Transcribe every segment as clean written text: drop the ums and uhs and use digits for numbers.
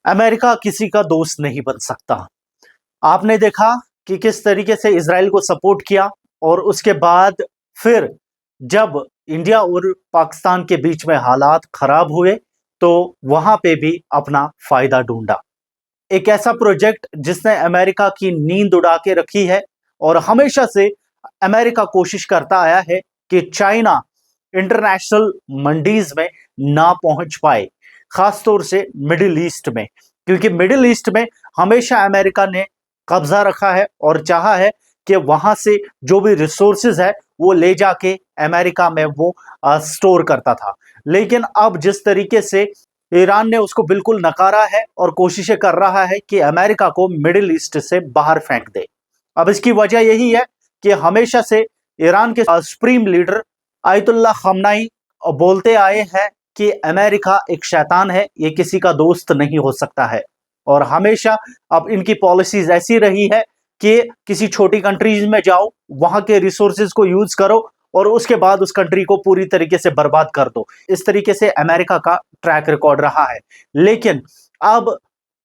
America किसी का दोस्त नहीं बन सकता। आपने देखा कि किस तरीके से इजराइल को सपोर्ट किया और उसके बाद फिर जब इंडिया और पाकिस्तान के बीच में हालात खराब हुए तो वहां पे भी अपना फायदा ढूंढा। एक ऐसा प्रोजेक्ट जिसने अमेरिका की नींद उड़ा के रखी है और हमेशा से अमेरिका कोशिश करता आया है कि चाइना इंटरनेशनल मंडीज में ना पहुंच पाए, खासतौर से मिडिल ईस्ट में, क्योंकि मिडिल ईस्ट में हमेशा अमेरिका ने कब्जा रखा है और चाहा है कि वहां से जो भी रिसोर्सेज है वो ले जाके अमेरिका में वो स्टोर करता था। लेकिन अब जिस तरीके से ईरान ने उसको बिल्कुल नकारा है और कोशिशें कर रहा है कि अमेरिका को मिडिल ईस्ट से बाहर फेंक दे। अब इसकी वजह यही है कि हमेशा से ईरान के सुप्रीम लीडर आयतुल्लाह खamenei बोलते आए हैं कि अमेरिका एक शैतान है, ये किसी का दोस्त नहीं हो सकता है। और हमेशा अब इनकी पॉलिसीज ऐसी रही है कि किसी छोटी कंट्रीज में जाओ, वहां के रिसोर्सेज को यूज करो और उसके बाद उस कंट्री को पूरी तरीके से बर्बाद कर दो। इस तरीके से अमेरिका का ट्रैक रिकॉर्ड रहा है। लेकिन अब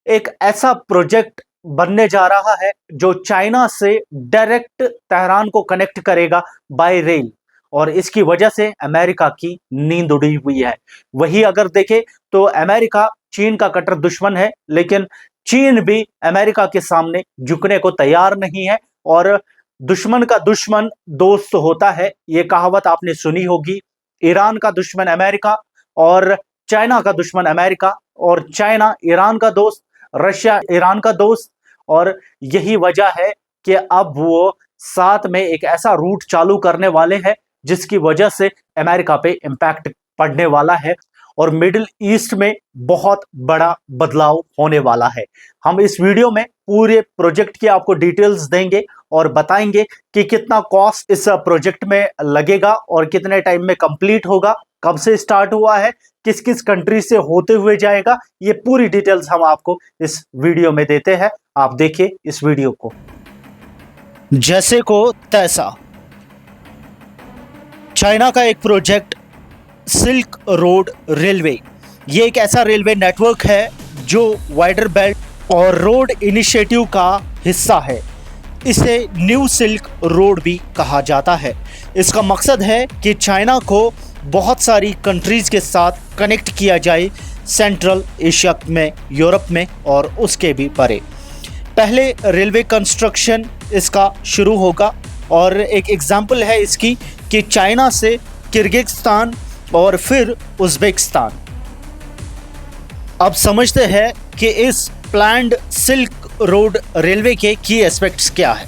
एक ऐसा प्रोजेक्ट बनने जा रहा है जो चाइना से डायरेक्ट तेहरान को कनेक्ट करेगा बाय रेल, और इसकी वजह से अमेरिका की नींद उड़ी हुई है। वही अगर देखें तो अमेरिका चीन का कट्टर दुश्मन है, लेकिन चीन भी अमेरिका के सामने झुकने को तैयार नहीं है। और दुश्मन का दुश्मन दोस्त होता है, ये कहावत आपने सुनी होगी। ईरान का दुश्मन अमेरिका और चाइना का दुश्मन अमेरिका, और चाइना ईरान का दोस्त, रशिया ईरान का दोस्त। और यही वजह है कि अब वो साथ में एक ऐसा रूट चालू करने वाले हैं जिसकी वजह से अमेरिका पे इम्पैक्ट पड़ने वाला है और मिडिल ईस्ट में बहुत बड़ा बदलाव होने वाला है। हम इस वीडियो में पूरे प्रोजेक्ट की आपको डिटेल्स देंगे और बताएंगे कि कितना कॉस्ट इस प्रोजेक्ट में लगेगा और कितने टाइम में कंप्लीट होगा, कब से स्टार्ट हुआ है, किस किस कंट्री से होते हुए जाएगा। ये पूरी डिटेल्स हम आपको इस वीडियो में देते हैं। आप देखिए इस वीडियो को। जैसे को तैसा, चाइना का एक प्रोजेक्ट सिल्क रोड रेलवे, ये एक ऐसा रेलवे नेटवर्क है जो वाइडर बेल्ट और रोड इनिशिएटिव का हिस्सा है। इसे न्यू सिल्क रोड भी कहा जाता है। इसका मकसद है कि चाइना को बहुत सारी कंट्रीज़ के साथ कनेक्ट किया जाए, सेंट्रल एशिया में, यूरोप में और उसके भी परे। पहले रेलवे कंस्ट्रक्शन इसका शुरू होगा और एक एग्जाम्पल है इसकी कि चाइना से किर्गिस्तान और फिर उज़्बेकिस्तान। अब समझते हैं कि इस प्लान्ड सिल्क रोड रेलवे के की एस्पेक्ट्स क्या है।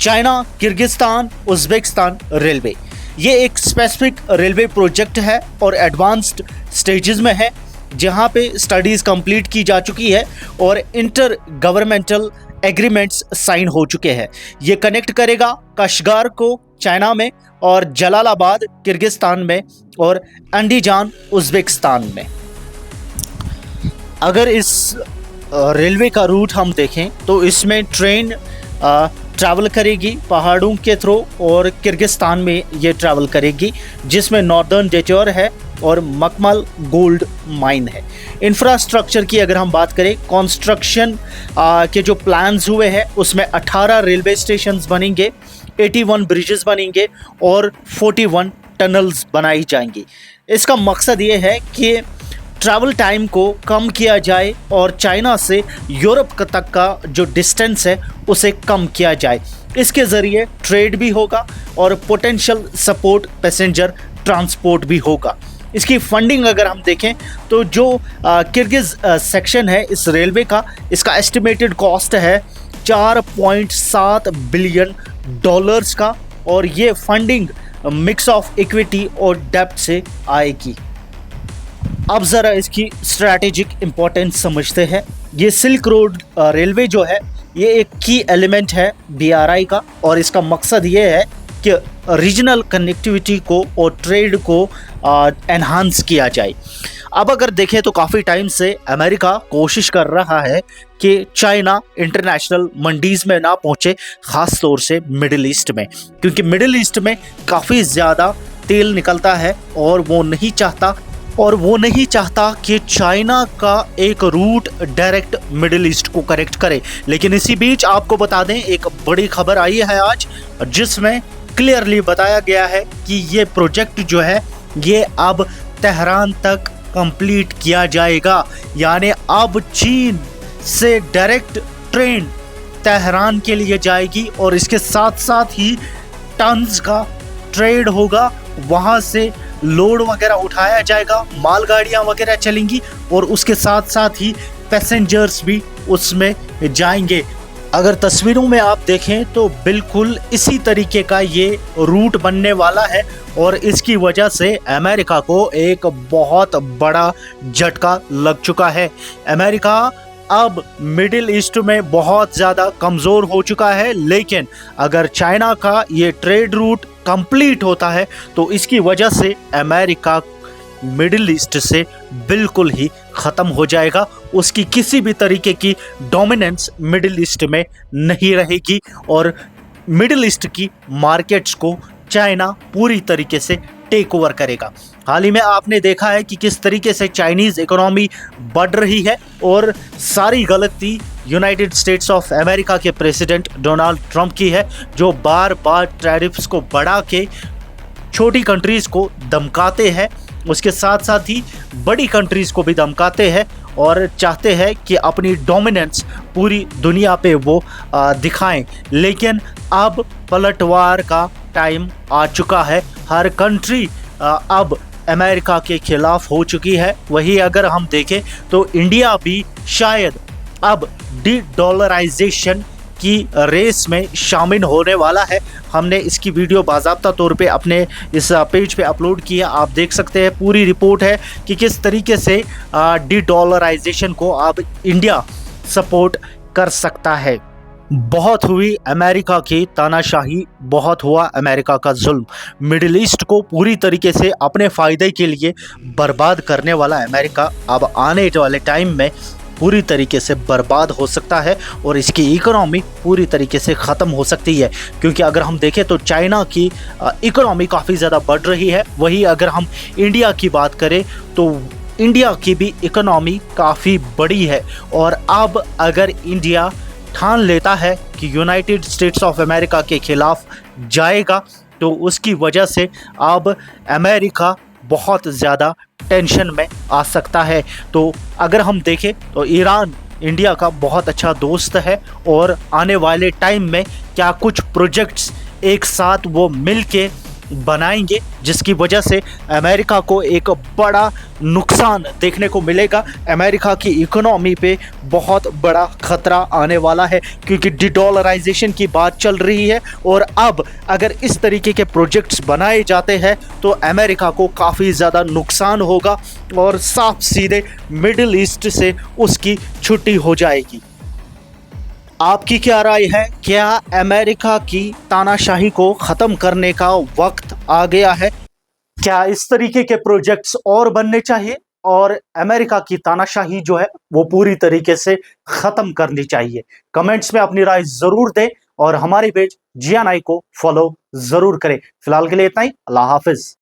चाइना किर्गिस्तान उज़्बेकिस्तान रेलवे, ये एक स्पेसिफिक रेलवे प्रोजेक्ट है और एडवांस्ड स्टेजेस में है, जहां पे स्टडीज़ कंप्लीट की जा चुकी है और इंटर गवर्नमेंटल एग्रीमेंट्स साइन हो चुके हैं। ये कनेक्ट करेगा कशगार को चाइना में और जलालाबाद किर्गिस्तान में और अंडीजान उज़्बेकिस्तान में। अगर इस रेलवे का रूट हम देखें तो इसमें ट्रेन ट्रैवल करेगी पहाड़ों के थ्रू और किर्गिस्तान में ये ट्रैवल करेगी, जिसमें नॉर्दर्न डेट्योर है और मकमल गोल्ड माइन है। इंफ्रास्ट्रक्चर की अगर हम बात करें, कंस्ट्रक्शन के जो प्लान्स हुए हैं उसमें 18 रेलवे स्टेशंस बनेंगे, 81 ब्रिजेस बनेंगे और 41 टनल्स बनाई जाएंगी। इसका मकसद ये है कि ट्रैवल टाइम को कम किया जाए और चाइना से यूरोप तक का जो डिस्टेंस है उसे कम किया जाए। इसके ज़रिए ट्रेड भी होगा और पोटेंशियल सपोर्ट पैसेंजर ट्रांसपोर्ट भी होगा। इसकी फंडिंग अगर हम देखें तो जो किर्गिज़ सेक्शन है इस रेलवे का, इसका एस्टिमेटेड कॉस्ट है 4.7 बिलियन डॉलर्स का, और ये फंडिंग मिक्स ऑफ इक्विटी और डेब्ट से आएगी। अब ज़रा इसकी स्ट्रैटेजिक इम्पोर्टेंस समझते हैं। ये सिल्क रोड रेलवे जो है ये एक की एलिमेंट है BRI का, और इसका मकसद ये है कि रीजनल कनेक्टिविटी को और ट्रेड को एनहांस किया जाए। अब अगर देखें तो काफ़ी टाइम से अमेरिका कोशिश कर रहा है कि चाइना इंटरनेशनल मंडीज़ में ना पहुँचे, ख़ास तौर से मिडिल ईस्ट में, क्योंकि मिडिल ईस्ट में काफ़ी ज़्यादा तेल निकलता है और वो नहीं चाहता और वो नहीं चाहता कि चाइना का एक रूट डायरेक्ट मिडिल ईस्ट को कनेक्ट करे। लेकिन इसी बीच आपको बता दें, एक बड़ी खबर आई है आज, जिसमें क्लियरली बताया गया है कि ये प्रोजेक्ट जो है ये अब तेहरान तक कंप्लीट किया जाएगा। यानी अब चीन से डायरेक्ट ट्रेन तेहरान के लिए जाएगी और इसके साथ साथ ही टन्स का ट्रेड होगा, वहाँ से लोड वगैरह उठाया जाएगा, मालगाड़ियाँ वगैरह चलेंगी और उसके साथ साथ ही पैसेंजर्स भी उसमें जाएंगे। अगर तस्वीरों में आप देखें तो बिल्कुल इसी तरीके का ये रूट बनने वाला है और इसकी वजह से अमेरिका को एक बहुत बड़ा झटका लग चुका है। अमेरिका अब मिडिल ईस्ट में बहुत ज़्यादा कमज़ोर हो चुका है, लेकिन अगर चाइना का ये ट्रेड रूट कंप्लीट होता है तो इसकी वजह से अमेरिका मिडिल ईस्ट से बिल्कुल ही ख़त्म हो जाएगा। उसकी किसी भी तरीके की डोमिनेंस मिडिल ईस्ट में नहीं रहेगी और मिडिल ईस्ट की मार्केट्स को चाइना पूरी तरीके से टेक ओवर करेगा। हाल ही में आपने देखा है कि किस तरीके से चाइनीज़ इकोनॉमी बढ़ रही है और सारी गलती यूनाइटेड स्टेट्स ऑफ अमेरिका के प्रेसिडेंट डोनाल्ड ट्रंप की है, जो बार बार टैरिफ्स को बढ़ा के छोटी कंट्रीज़ को धमकाते हैं, उसके साथ साथ ही बड़ी कंट्रीज़ को भी धमकाते हैं और चाहते हैं कि अपनी डोमिनेंस पूरी दुनिया पे वो दिखाएं। लेकिन अब पलटवार का टाइम आ चुका है। हर कंट्री अब अमेरिका के खिलाफ हो चुकी है। वही अगर हम देखें तो इंडिया भी शायद अब डी-डॉलराइजेशन की रेस में शामिल होने वाला है। हमने इसकी वीडियो बाज़ाब्ता तौर पे अपने इस पेज पे अपलोड किया, आप देख सकते हैं। पूरी रिपोर्ट है कि किस तरीके से डी-डॉलराइजेशन को अब इंडिया सपोर्ट कर सकता है। बहुत हुई अमेरिका की तानाशाही, बहुत हुआ अमेरिका का जुल्म। मिडिल ईस्ट को पूरी तरीके से अपने फ़ायदे के लिए बर्बाद करने वाला अमेरिका अब आने वाले टाइम में पूरी तरीके से बर्बाद हो सकता है और इसकी इकोनॉमी पूरी तरीके से ख़त्म हो सकती है। क्योंकि अगर हम देखें तो चाइना की इकोनॉमी काफ़ी ज़्यादा बढ़ रही है। वही अगर हम इंडिया की बात करें तो इंडिया की भी इकोनॉमी काफ़ी बड़ी है और अब अगर इंडिया ठान लेता है कि यूनाइटेड स्टेट्स ऑफ अमेरिका के खिलाफ जाएगा तो उसकी वजह से अब अमेरिका बहुत ज़्यादा टेंशन में आ सकता है। तो अगर हम देखें तो ईरान इंडिया का बहुत अच्छा दोस्त है और आने वाले टाइम में क्या कुछ प्रोजेक्ट्स एक साथ वो मिलके बनाएंगे, जिसकी वजह से अमेरिका को एक बड़ा नुकसान देखने को मिलेगा। अमेरिका की इकोनॉमी पे बहुत बड़ा खतरा आने वाला है क्योंकि डॉलराइजेशन की बात चल रही है और अब अगर इस तरीके के प्रोजेक्ट्स बनाए जाते हैं तो अमेरिका को काफ़ी ज़्यादा नुकसान होगा और साफ सीधे मिडिल ईस्ट से उसकी छुट्टी हो जाएगी। आपकी क्या राय है? क्या अमेरिका की तानाशाही को ख़त्म करने का वक्त आ गया है? क्या इस तरीके के प्रोजेक्ट्स और बनने चाहिए और अमेरिका की तानाशाही जो है वो पूरी तरीके से ख़त्म करनी चाहिए? कमेंट्स में अपनी राय ज़रूर दें और हमारे पेज GNI को फॉलो ज़रूर करें। फिलहाल के लिए इतना ही। अल्लाह हाफिज़।